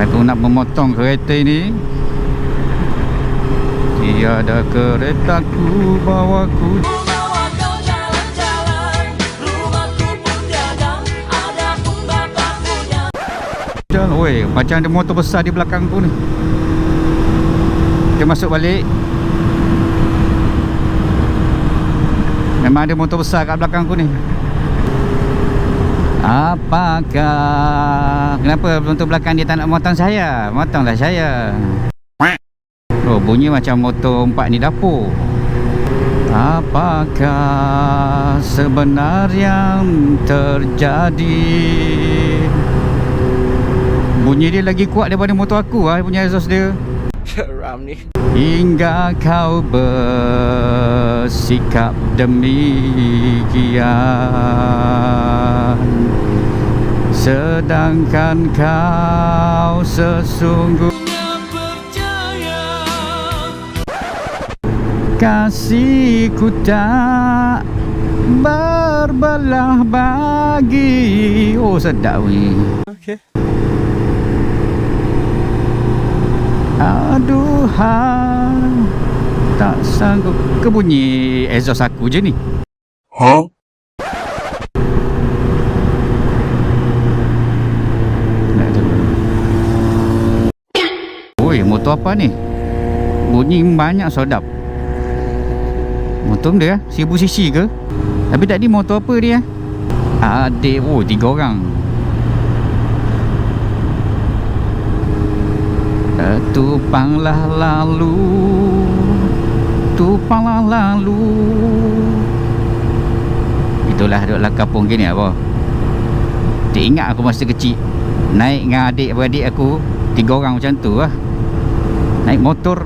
Aku nak memotong kereta ini. Tiada keretaku bawaku. Oi, macam ada motor besar di belakang aku ni. Kita masuk balik. Memang ada motor besar kat belakang aku ni. Apakah? Kenapa motor belakang dia tak nak motong saya? Motonglah saya. Oh, bunyi macam motor 4 ni dapur. Apakah sebenarnya yang terjadi? Bunyi dia lagi kuat daripada motor aku lah, punya exhaust dia. Seram ni. Hingga kau bersikap demikian, sedangkan kau sesungguhnya percaya kasihku tak berbelah bagi. Oh, sedap ni. Okay. Aduhai, tak sanggup. Kebunyi exhaust aku je ni. Huh? Oi, motor apa ni? Bunyi banyak sedap. Motor dia 1000cc ke? Tapi tadi motor apa dia? Adik, oh 3 orang. Tupanglah lalu, tupanglah lalu. Itulah duduklah kampung gini apa. Tak ingat aku masa kecil naik dengan adik-beradik aku 3 orang macam tu lah. Naik motor